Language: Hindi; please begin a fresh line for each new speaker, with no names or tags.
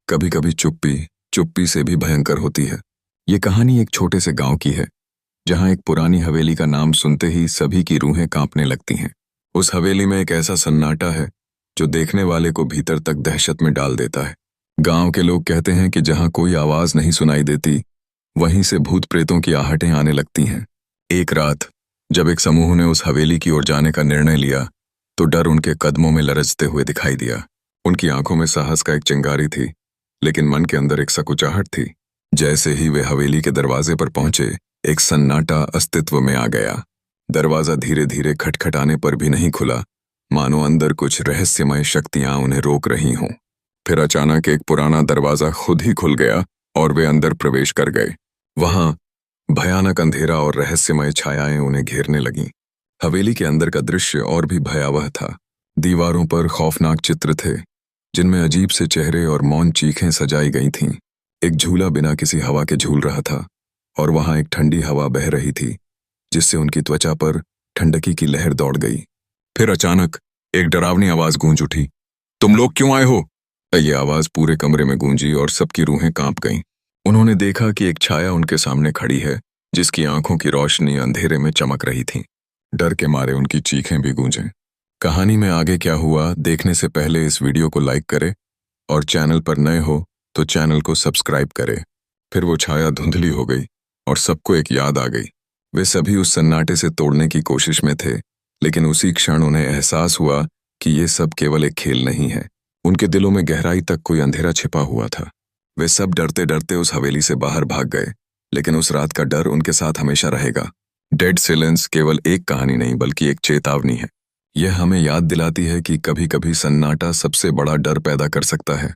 कभी कभी चुप्पी चुप्पी से भी भयंकर होती है। ये कहानी एक छोटे से गांव की है, जहां एक पुरानी हवेली का नाम सुनते ही सभी की रूहें कांपने लगती हैं। उस हवेली में एक ऐसा सन्नाटा है जो देखने वाले को भीतर तक दहशत में डाल देता है। गांव के लोग कहते हैं कि जहां कोई आवाज नहीं सुनाई देती, वहीं से भूत प्रेतों की आहटें आने लगती हैं। एक रात जब एक समूह ने उस हवेली की ओर जाने का निर्णय लिया, तो डर उनके कदमों में लरजते हुए दिखाई दिया। उनकी आंखों में साहस का एक चिंगारी थी, लेकिन मन के अंदर एक सकुचाहट थी। जैसे ही वे हवेली के दरवाजे पर पहुंचे, एक सन्नाटा अस्तित्व में आ गया। दरवाजा धीरे धीरे खटखटाने पर भी नहीं खुला, मानो अंदर कुछ रहस्यमय शक्तियां उन्हें रोक रही हों। फिर अचानक एक पुराना दरवाजा खुद ही खुल गया और वे अंदर प्रवेश कर गए। वहां भयानक अंधेरा और रहस्यमय छायाएं उन्हें घेरने लगीं। हवेली के अंदर का दृश्य और भी भयावह था। दीवारों पर खौफनाक चित्र थे, जिनमें अजीब से चेहरे और मौन चीखें सजाई गई थीं। एक झूला बिना किसी हवा के झूल रहा था, और वहां एक ठंडी हवा बह रही थी, जिससे उनकी त्वचा पर ठंडकी की लहर दौड़ गई। फिर अचानक एक डरावनी आवाज गूंज उठी, तुम लोग क्यों आए हो? ये आवाज पूरे कमरे में गूंजी और सबकी रूहें कांप गईं। उन्होंने देखा कि एक छाया उनके सामने खड़ी है, जिसकी आंखों की रोशनी अंधेरे में चमक रही थी। डर के मारे उनकी चीखें भी गूंजें। कहानी में आगे क्या हुआ देखने से पहले इस वीडियो को लाइक करें, और चैनल पर नए हो तो चैनल को सब्सक्राइब करें। फिर वो छाया धुंधली हो गई और सबको एक याद आ गई। वे सभी उस सन्नाटे से तोड़ने की कोशिश में थे, लेकिन उसी क्षण उन्हें एहसास हुआ कि ये सब केवल एक खेल नहीं है। उनके दिलों में गहराई तक कोई अंधेरा छिपा हुआ था। वे सब डरते डरते उस हवेली से बाहर भाग गए, लेकिन उस रात का डर उनके साथ हमेशा रहेगा। डेड साइलेंस केवल एक कहानी नहीं, बल्कि एक चेतावनी है। यह हमें याद दिलाती है कि कभी कभी सन्नाटा सबसे बड़ा डर पैदा कर सकता है।